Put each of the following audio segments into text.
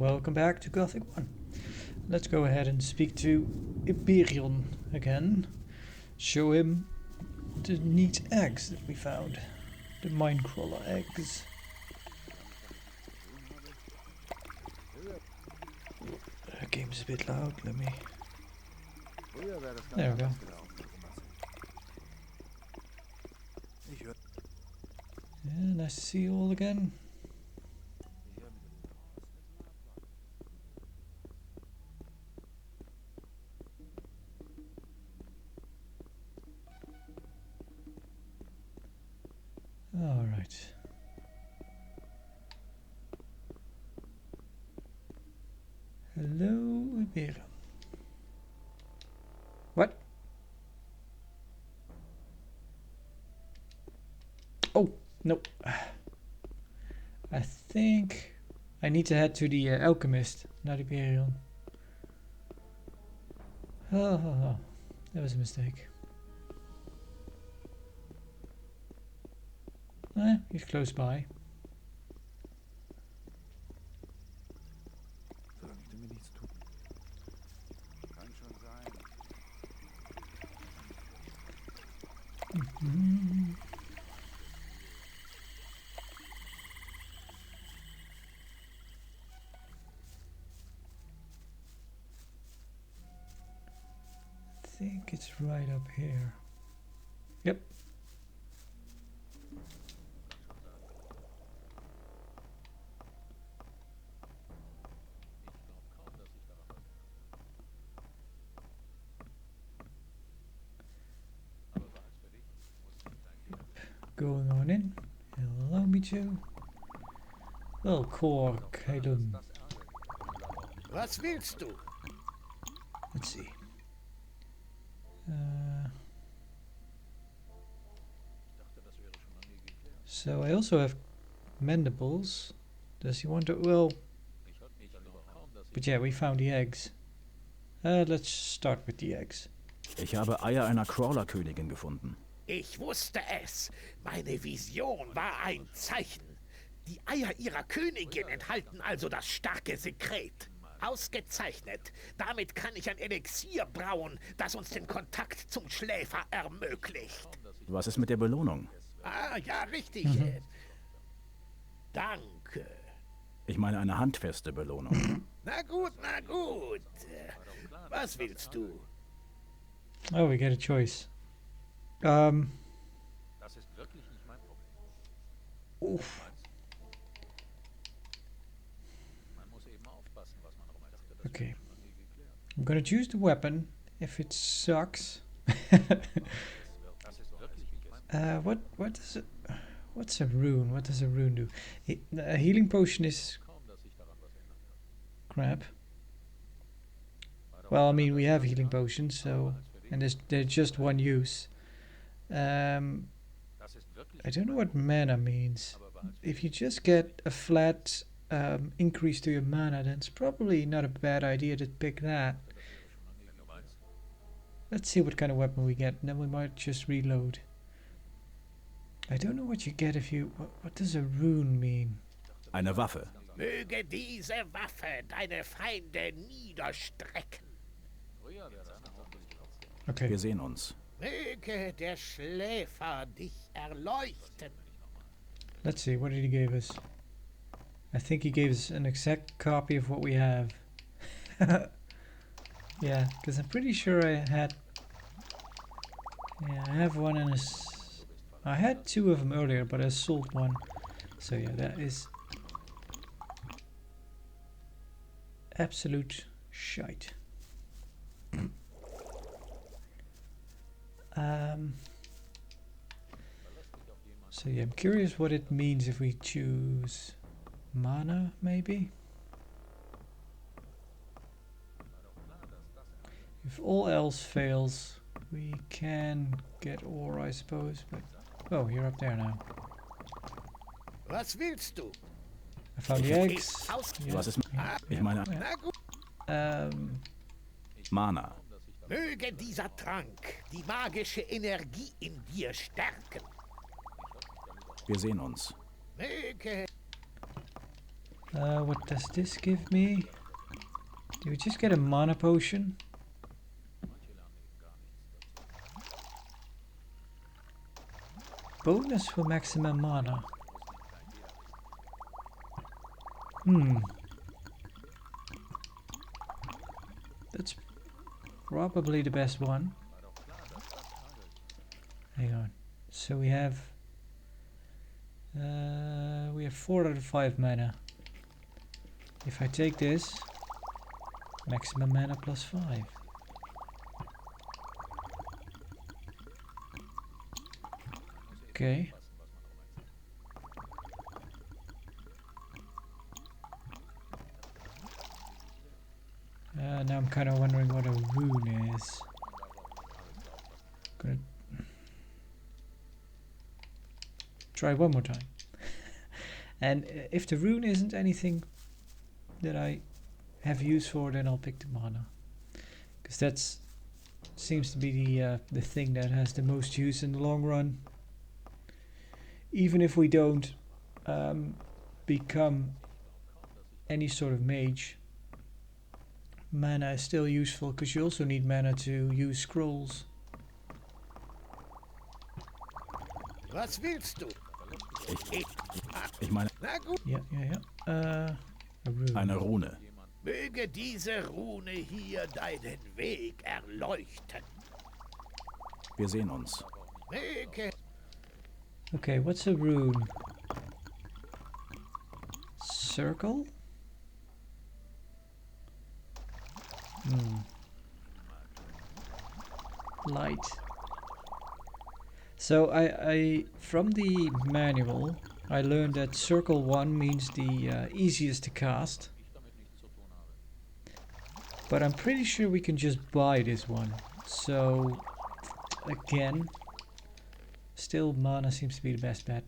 welcome back to Gothic 1. Let's go ahead and speak to Hyperion again. Show him the neat eggs that we found. The Minecrawler eggs. The game's a bit loud, let me... There we go. Yeah, nice to see you all again. All right. Hello, Hyperion. What? Oh, no. I think I need to head to the alchemist, not Hyperion. Oh, that was a mistake. He's close by. I think it's right up here. Yep. Going on in. Allow me to. Well, Kork, Heilun. Was willst du? Let's see. So I also have mandibles. Does he want to? Well, but yeah, we found the eggs. Let's start with the eggs. Ich habe Eier einer Crawler-Königin gefunden. Ich wusste es. Meine Vision war ein Zeichen. Die Eier ihrer Königin enthalten also das starke Sekret. Ausgezeichnet. Damit kann ich ein Elixier brauen, das uns den Kontakt zum Schläfer ermöglicht. Was ist mit der Belohnung? Ah, ja, richtig. Danke. Ich meine eine handfeste Belohnung. Na gut, na gut. Was willst du? Oh, we get a choice. Oof. Okay. I'm gonna choose the weapon if it sucks. What does it? What's a rune? What does a rune do? A healing potion is crap. Well, I mean we have healing potions, so and there's just one use. I don't know what mana means. If you just get a flat increase to your mana, then it's probably not a bad idea to pick that. Let's see what kind of weapon we get, and then we might just reload. I don't know what you get if you... What does a rune mean? Eine Waffe. Möge diese Waffe deine Feinde niederstrecken. Okay. Wir sehen uns. Möge der Schläfer dich erleuchten. Let's see, what did he give us? I think he gave us an exact copy of what we have. Yeah, because I'm pretty sure I had... Yeah, I have one and I had two of them earlier, but I sold one. So yeah, that is... absolute shite. So yeah, I'm curious what it means if we choose mana, maybe? If all else fails, we can get ore, I suppose, but... Oh, you're up there now. Was willst du? I found the eggs. Yeah. Was ist... Ich meine... Na gut. Mana. Möge dieser Trank die magische Energie in dir stärken. Wir sehen uns. Möge... What does this give me? Do we just get a mana potion? Bonus for maximum mana. That's probably the best one. Hang on. So we have 4 out of 5 mana. If I take this, maximum mana plus 5. Okay. Now I'm kind of wondering what a rune is. Gonna try one more time. And if the rune isn't anything that I have use for, then I'll pick the mana, because that's seems to be the thing that has the most use in the long run. Even if we don't become any sort of mage, mana is still useful, because you also need mana to use scrolls. Was willst du? Ich meine, Na gut. Yeah. A rune. eine Rune. Möge diese Rune hier deinen Weg erleuchten. Wir sehen uns. Möge... Okay, what's a rune? Circle? Light. So I from the manual I learned that circle 1 means the easiest to cast. But I'm pretty sure we can just buy this one. So again, still mana seems to be the best bet.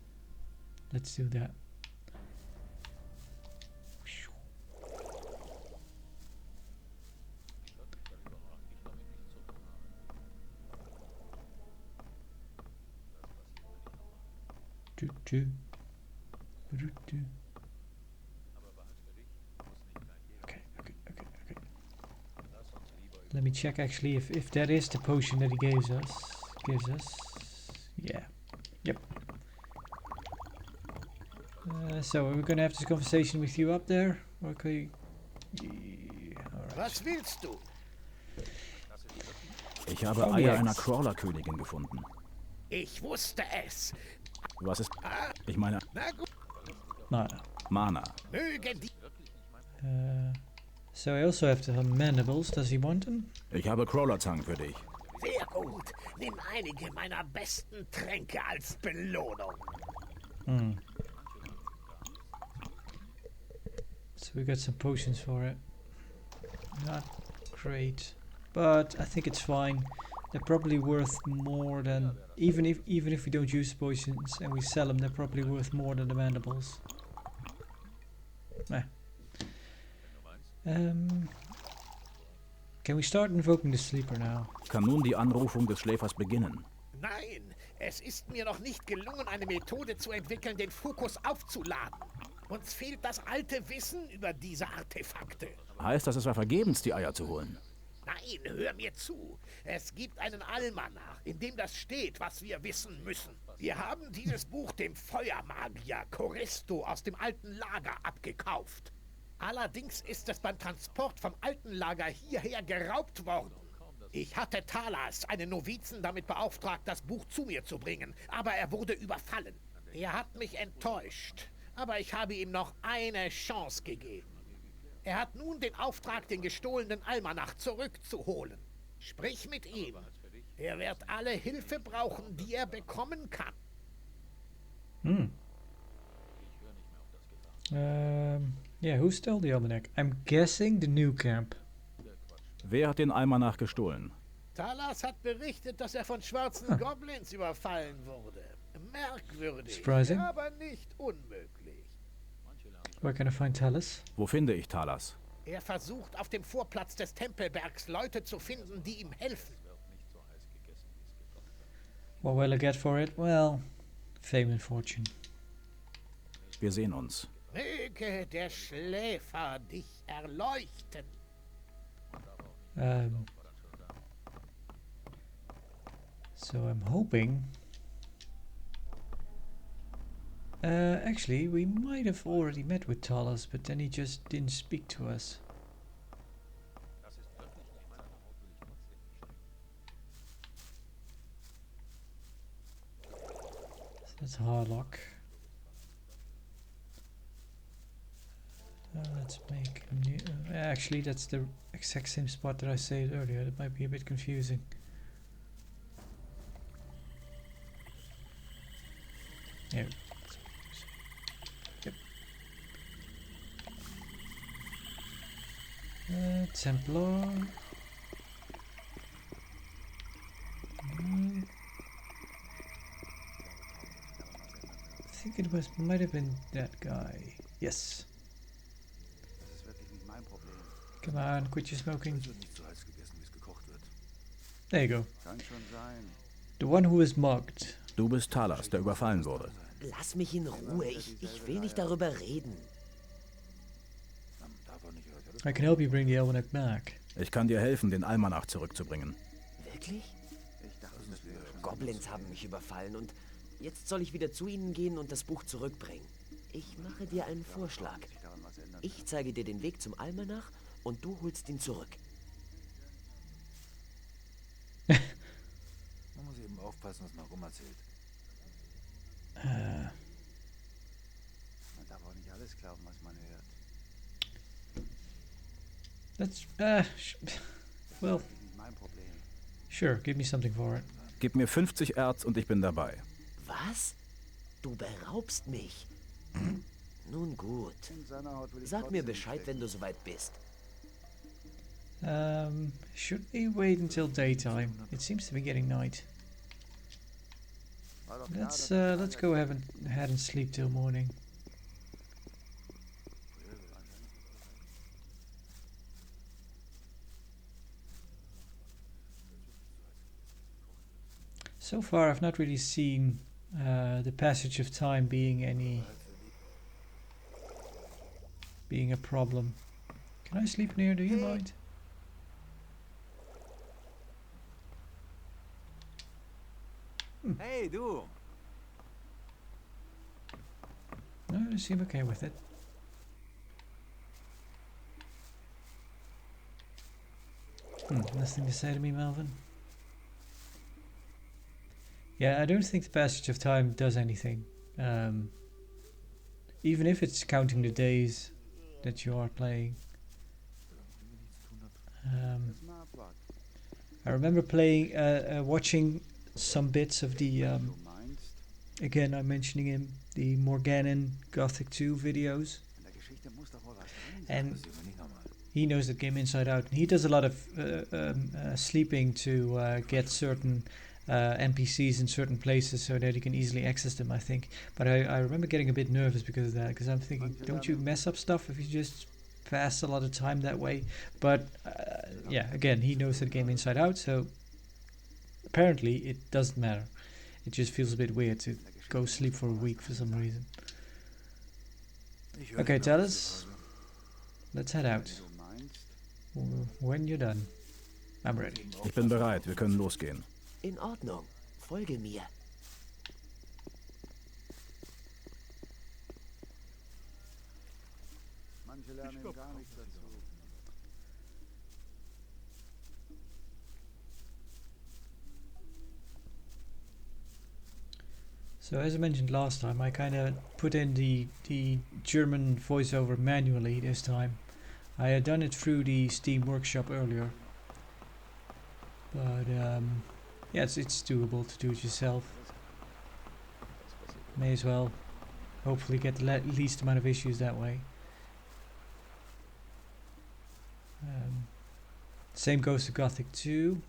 Let's do that. Okay. Let me check actually if that is the potion that he gives us. Yeah. Yep. So we're gonna have this conversation with you up there. Okay. Yeah, alright. Was willst du? Ich habe Eier einer Crawler-Königin gefunden. Ich wusste es. Was ist... Ich meine, Na gut. Mana. Mana. Möge die... So I also have the mandibles. Does he want them? Ich habe Crawlerzangen für dich. Sehr gut. Nimm einige meiner besten Tränke als Belohnung. So we got some potions for it. Not great, but I think it's fine. They're probably worth more than even if we don't use potions and we sell them, they're probably worth more than the mandibles. Can we start invoking the sleeper now? Kann nun die Anrufung des Schläfers beginnen? Nein, es ist mir noch nicht gelungen, eine Methode zu entwickeln, den Fokus aufzuladen. Uns fehlt das alte Wissen über diese Artefakte. Heißt das, es war vergebens, die Eier zu holen? Nein, hör mir zu. Es gibt einen Almanach, in dem das steht, was wir wissen müssen. Wir haben dieses Buch dem Feuermagier Choristo aus dem alten Lager abgekauft. Allerdings ist es beim Transport vom alten Lager hierher geraubt worden. Ich hatte Talas, einen Novizen, damit beauftragt, das Buch zu mir zu bringen, aber er wurde überfallen. Er hat mich enttäuscht, aber ich habe ihm noch eine Chance gegeben. Er hat nun den Auftrag, den gestohlenen Almanach zurückzuholen. Sprich mit ihm. Er wird alle Hilfe brauchen, die er bekommen kann. Yeah, who stole the almanac? I'm guessing the new camp. Wer hat den Almanach gestohlen? Talas hat berichtet, dass er von schwarzen Goblins überfallen wurde. Merkwürdig, Surprising. aber nicht unmöglich. Where can I find Talis? Wo finde ich Talas? Er versucht, auf dem Vorplatz des Tempelbergs Leute zu finden, die ihm helfen. What will I get for it? Well, fame and fortune. Wir sehen uns. Möge der Schläfer dich erleuchten. So I'm hoping. Actually, we might have already met with Talos, but then he just didn't speak to us. So that's Harlock. Let's make a new. Actually, that's the exact same spot that I saved earlier. That might be a bit confusing. Yeah. Yep. Templar. I think it might have been that guy. Yes. Come on, quit your smoking. There you go. The one who was mugged. Du bist Talas, der überfallen wurde. Lass mich in Ruhe, ich will nicht darüber reden. I can help you bring the Almanac back. Ich kann dir helfen, den Almanach zurückzubringen. Wirklich? Goblins haben mich überfallen und jetzt soll ich wieder zu ihnen gehen und das Buch zurückbringen. Ich mache dir einen Vorschlag. Ich zeige dir den Weg zum Almanach und du holst ihn zurück. Man muss eben aufpassen, was man rumerzählt. Man darf auch nicht alles glauben, was man hört. That's well, sure, give me something for it. Gib mir 50 Erz und ich bin dabei. Was? Du beraubst mich? Nun gut. Sag mir Bescheid, wenn du soweit bist. Should we wait until daytime? It seems to be getting night. Let's go ahead and sleep till morning. So far, I've not really seen the passage of time being a problem. Can I sleep near? Do you mind? Hey, du! No, I seem okay with it. Nothing to say to me, Melvin? Yeah, I don't think the passage of time does anything. Even if it's counting the days that you are playing. I remember playing, watching some bits of the, again I'm mentioning him, the Morganan Gothic 2 videos. And he knows the game inside out. And he does a lot of sleeping to get certain NPCs in certain places so that he can easily access them, I think. But I remember getting a bit nervous because of that, because I'm thinking, don't you mess up stuff if you just pass a lot of time that way? But yeah, again, he knows the game inside out, so apparently it doesn't matter. It just feels a bit weird to go sleep for a week for some reason. Okay, tell us. Let's head out. When you're done. I'm ready. Ich bin bereit, wir können losgehen. In Ordnung, folge mir. Manche lernen eben gar nichts dazu. So as I mentioned last time, I kind of put in the German voiceover manually this time. I had done it through the Steam Workshop earlier, but yeah, it's doable to do it yourself. May as well hopefully get the least amount of issues that way. Same goes to Gothic 2.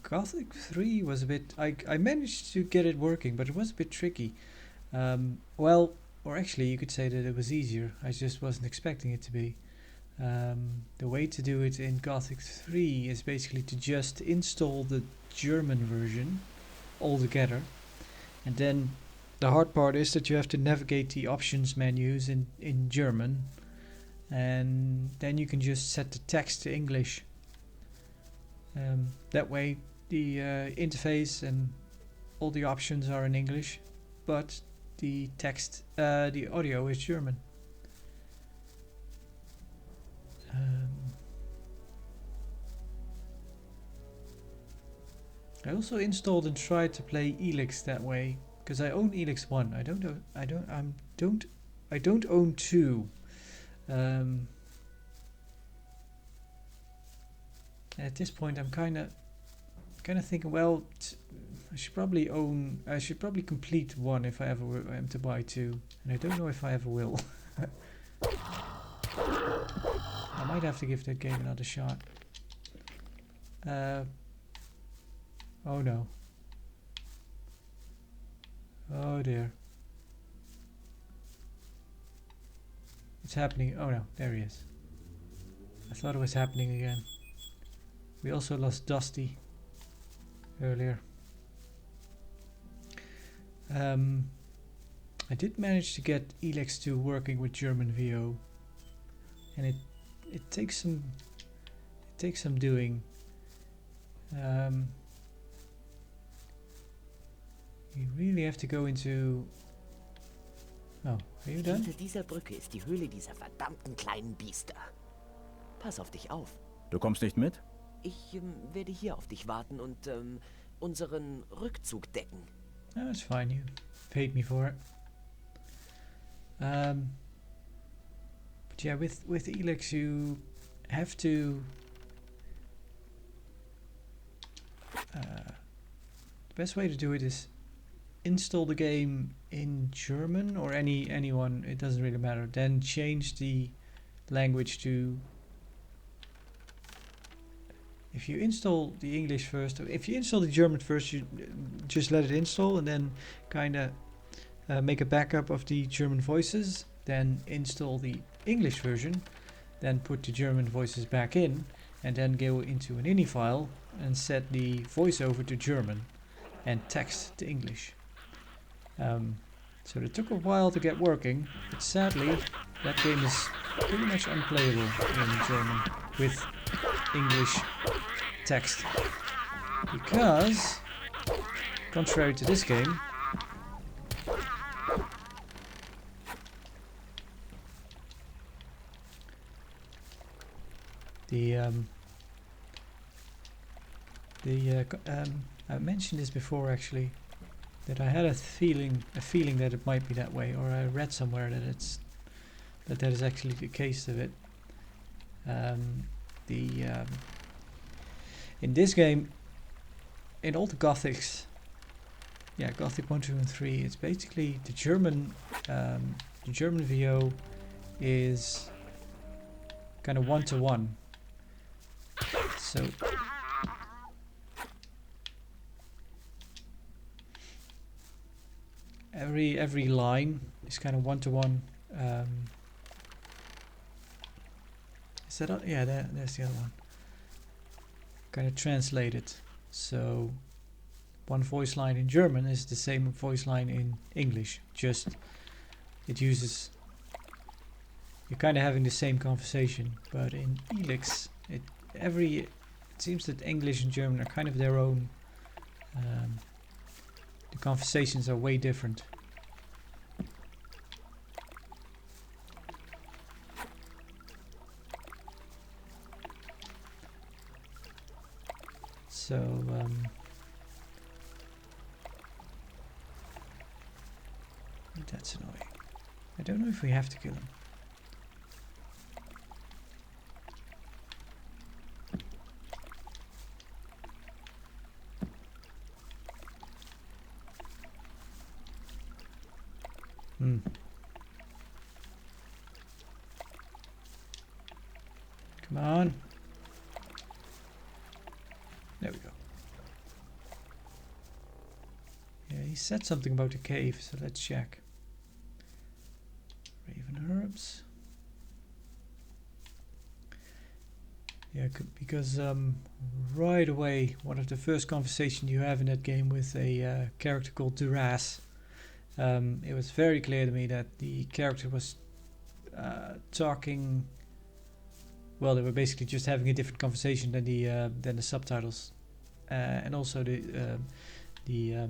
Gothic 3 was a bit... I managed to get it working, but it was a bit tricky. Well, or actually you could say that it was easier. I just wasn't expecting it to be. The way to do it in Gothic 3 is basically to just install the German version altogether, and then the hard part is that you have to navigate the options menus in German, and then you can just set the text to English. That way the interface and all the options are in English, but the text, the audio is German. I also installed and tried to play Elix that way, because I own Elix 1. I don't own 2. At this point, I'm kind of thinking, well, I should probably complete 1 if I ever am to buy 2, and I don't know if I ever will. I might have to give that game another shot. Oh no. Oh dear. It's happening. Oh no, there he is. I thought it was happening again. We also lost Dusty earlier. I did manage to get Elex 2 working with German VO, and it takes some doing. You really have to go into... Oh, are you done? Hinter dieser Brücke ist die Höhle dieser verdammten kleinen Biester. Pass auf dich auf. Du kommst nicht mit? Ich werde hier auf dich warten und unseren Rückzug decken. No, it's fine. You paid me for it. But yeah, with Elex you have to... the best way to do it is install the game in German or anyone, it doesn't really matter. Then change the language to... If you install the English first, if you install the German first, you just let it install and then kind of make a backup of the German voices. Then install the English version, then put the German voices back in, and then go into an ini file and set the voiceover to German and text to English. So it took a while to get working, but sadly that game is pretty much unplayable in German with English text, because contrary to this game, I mentioned this before actually, that I had a feeling that it might be that way, or I read somewhere that is actually the case of it. In this game, in all the Gothics, yeah, Gothic 1, 2 and 3, it's basically the German VO is kind of one-to-one. So every line is kind of one-to-one. Is that yeah? There's the other one. Kind of translated. So one voice line in German is the same voice line in English. Just it uses. You're kind of having the same conversation, but in Elix, it seems that English and German are kind of their own. The conversations are way different. So that's annoying. I don't know if we have to kill him. Come on. There we go. Yeah, he said something about a cave, so let's check. Raven herbs. Yeah, because right away, one of the first conversations you have in that game with a character called Duras, it was very clear to me that the character was talking. Well, they were basically just having a different conversation than the subtitles, and also the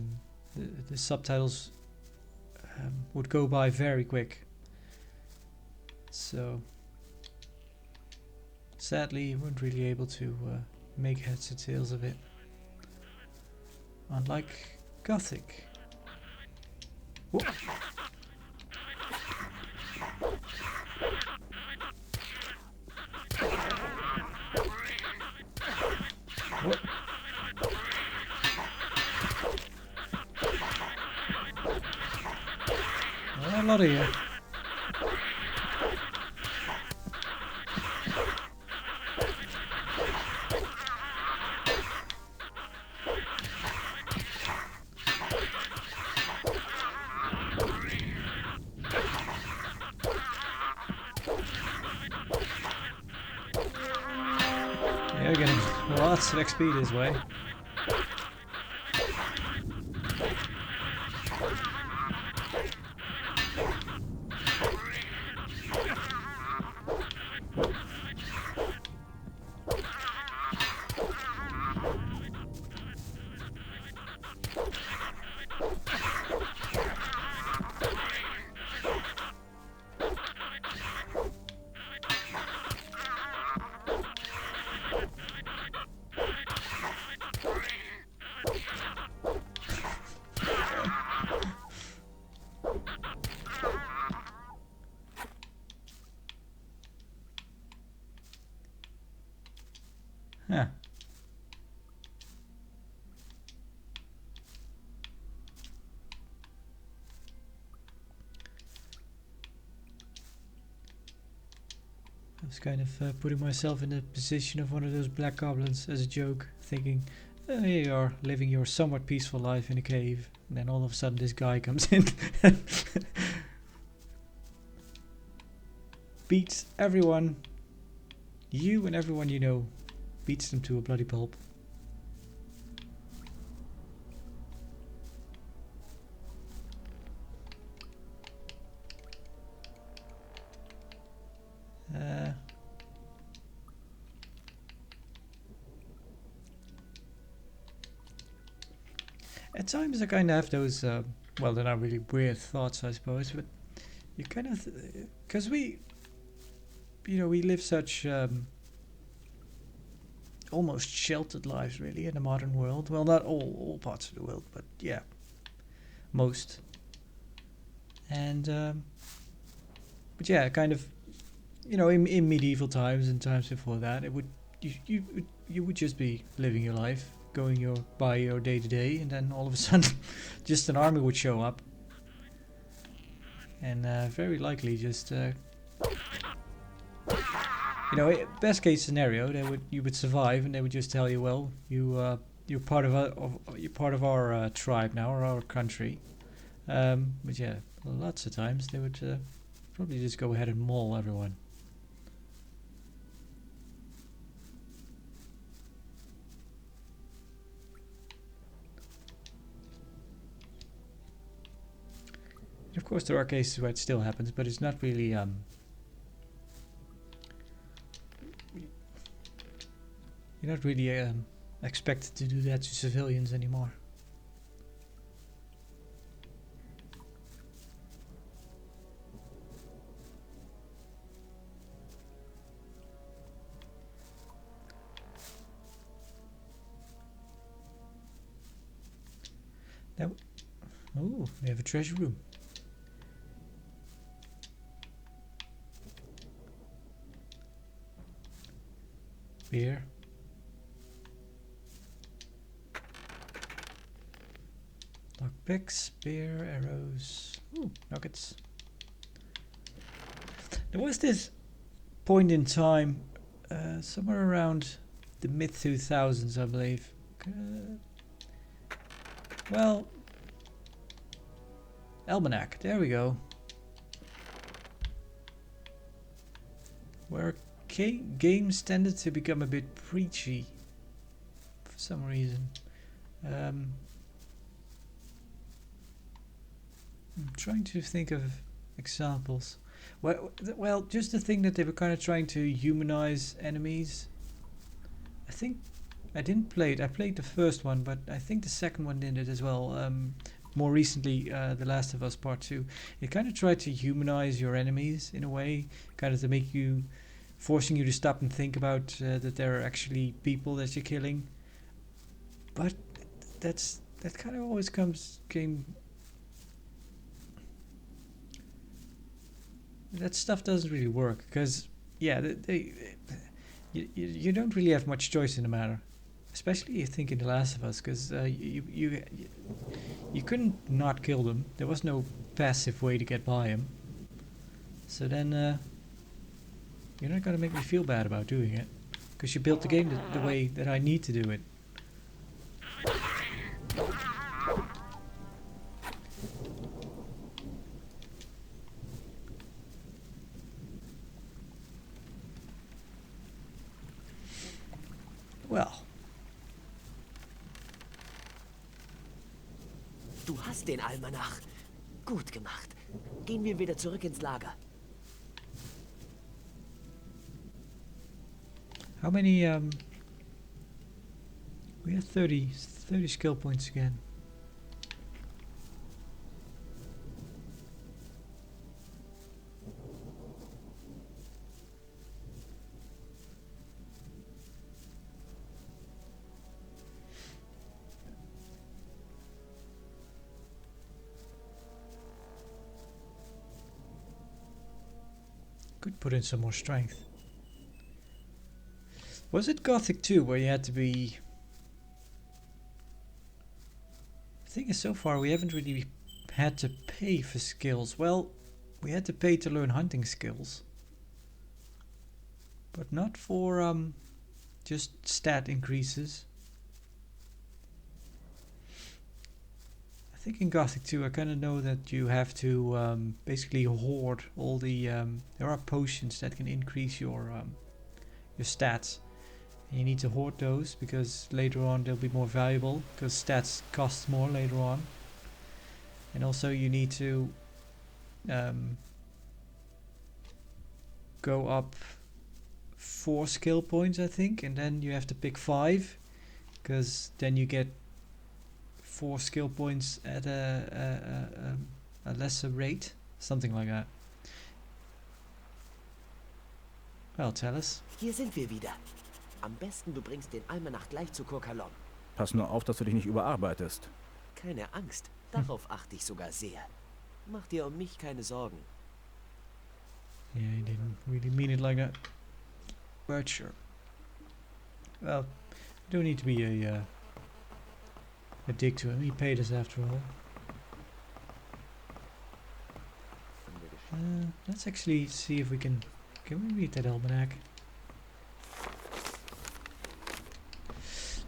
subtitles would go by very quick. So sadly, you weren't really able to make heads or tails of it. Unlike Gothic. Whoa. What? Well, a lot of you. Yeah, we're getting lots of XP this way. Huh. I was kind of putting myself in the position of one of those black goblins as a joke, thinking, oh, here you are, living your somewhat peaceful life in a cave, and then all of a sudden this guy comes in. Beats everyone, you and everyone you know, beats them to a bloody pulp. At times I kind of have those, well, they're not really weird thoughts, I suppose, but you kind of, because we live such almost sheltered lives, really, in the modern world. Well, not all parts of the world, but yeah, most. And, but yeah, kind of, in medieval times and times before that, it would you would just be living your life, going by your day to day, and then all of a sudden, just an army would show up, and very likely just, best case scenario, you would survive, and they would just tell you, well, you're part of our tribe now, or our country. But yeah, lots of times they would probably just go ahead and maul everyone. Of course, there are cases where it still happens, but it's not really you're not really expected to do that to civilians anymore. Now, oh, we have a treasure room. Beer. Lockpicks, beer, arrows. Ooh, nuggets. There was this point in time, somewhere around the mid-2000s, I believe. Well, Almanac, there we go. Where games tended to become a bit preachy for some reason. I'm trying to think of examples. Well, just the thing that they were kind of trying to humanize enemies. I think I didn't play it. I played the first one, but I think the second one did it as well. More recently, The Last of Us Part 2. It kind of tried to humanize your enemies in a way, kind of to make you, forcing you to stop and think about that there are actually people that you're killing. But that kind of always came. That stuff doesn't really work because, yeah, you don't really have much choice in the matter. Especially you think in The Last of Us, because you couldn't not kill them. There was no passive way to get by them. So then you're not gonna make me feel bad about doing it, because you built the game the way that I need to do it. Well, Du hast den Almanach. Gut gemacht. Gehen wir wieder zurück ins Lager. how many we have 30 skill points again. Could put in some more strength. Was it Gothic 2 where you had to be... The thing is, so far we haven't really had to pay for skills. Well, we had to pay to learn hunting skills. But not for just stat increases. I think in Gothic 2 I kind of know that you have to basically hoard all the... there are potions that can increase your stats. And you need to hoard those because later on they'll be more valuable, because stats cost more later on. And also you need to go up 4 skill points, I think, and then you have to pick 5, because then you get 4 skill points at a lesser rate, something like that. Well, tell us. Hier sind wir wieder. Am besten du bringst den Almanach gleich zu Kurkalon. Pass nur auf, dass du dich nicht überarbeitest. Keine Angst, darauf achte ich sogar sehr. Mach dir um mich keine Sorgen. Yeah, he didn't really mean it like that. But sure. Well, you don't need to be a dick to him. He paid us after all. Let's actually see if we can we read that almanac?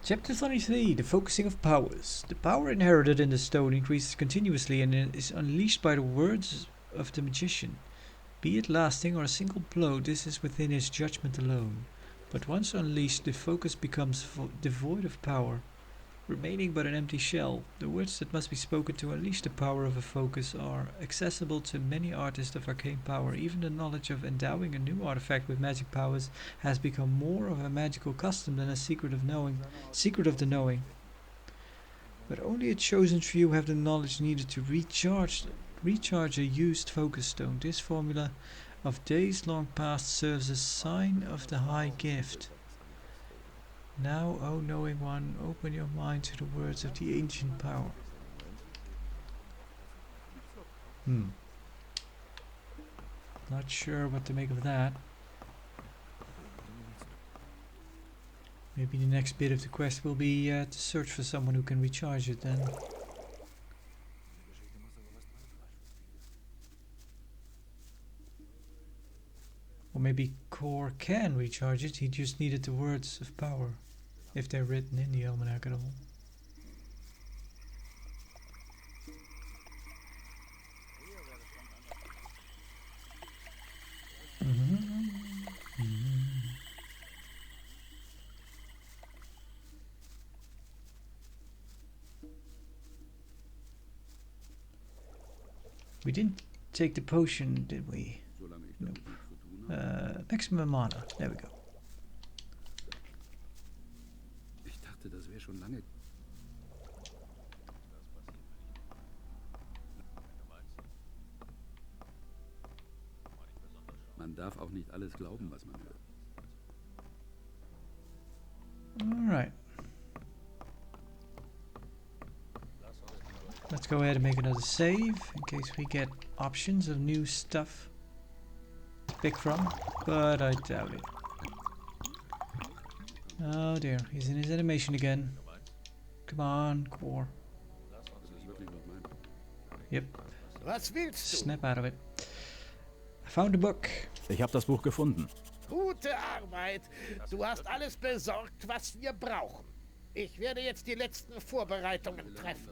Chapter 23, the focusing of powers. The power inherited in the stone increases continuously and is unleashed by the words of the magician. Be it lasting or a single blow, this is within his judgment alone. But once unleashed, the focus becomes devoid of power, remaining but an empty shell. The words that must be spoken to unleash the power of a focus are accessible to many artists of arcane power. Even the knowledge of endowing a new artifact with magic powers has become more of a magical custom than a secret of the knowing. But only a chosen few have the knowledge needed to recharge a used focus stone. This formula of days long past serves as sign of the high gift. Now, O knowing one, open your mind to the words of the ancient power. Not sure what to make of that. Maybe the next bit of the quest will be to search for someone who can recharge it then. Or maybe Core can recharge it, he just needed the words of power, if they're written in the almanac at all. We didn't take the potion, did we? Solange ich Nope. damit nichts zu tun habe. Maximum mana. There we go. Ich dachte, das wäre schon lange. Man darf auch nicht alles glauben, was man hört. Alright. Let's go ahead and make another save in case we get options of new stuff to pick from, but I doubt it. Oh dear, he's in his animation again. Come on, core. Das ist wirklich noch mein. Yep, Was willst du? snap out of it. I found a book. Ich habe das Buch gefunden. Gute Arbeit. Du hast alles besorgt, was wir brauchen. Ich werde jetzt die letzten Vorbereitungen treffen.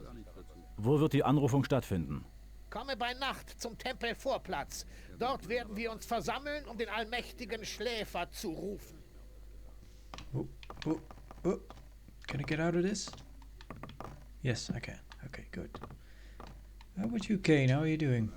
Wo wird die Anrufung stattfinden? Komme bei Nacht zum Tempelvorplatz. Dort werden wir uns versammeln, um den allmächtigen Schläfer zu rufen. Oh, oh, oh. Can I get out of this? Yes, I can. Okay, good. How about you, Kane? How are you doing?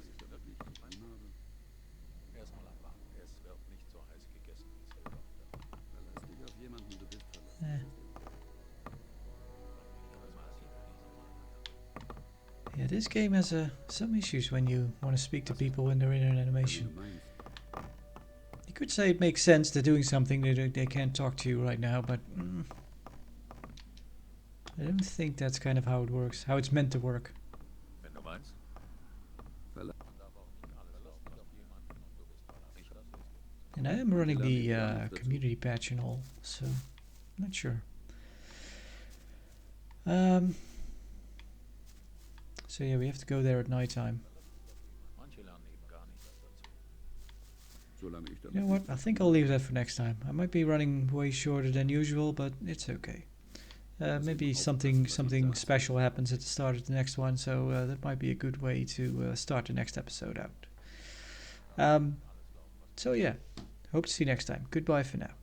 Yeah, this game has some issues when you want to speak to people when they're in an animation. You could say it makes sense they're doing something, they can't talk to you right now, but I don't think that's kind of how it works, how it's meant to work. And I am running the community patch and all, so I'm not sure. So yeah, we have to go there at night time. Solange ich You know what? I think I'll leave that for next time. I might be running way shorter than usual, but it's okay. Maybe something special happens at the start of the next one, so that might be a good way to start the next episode out. So yeah, hope to see you next time. Goodbye for now.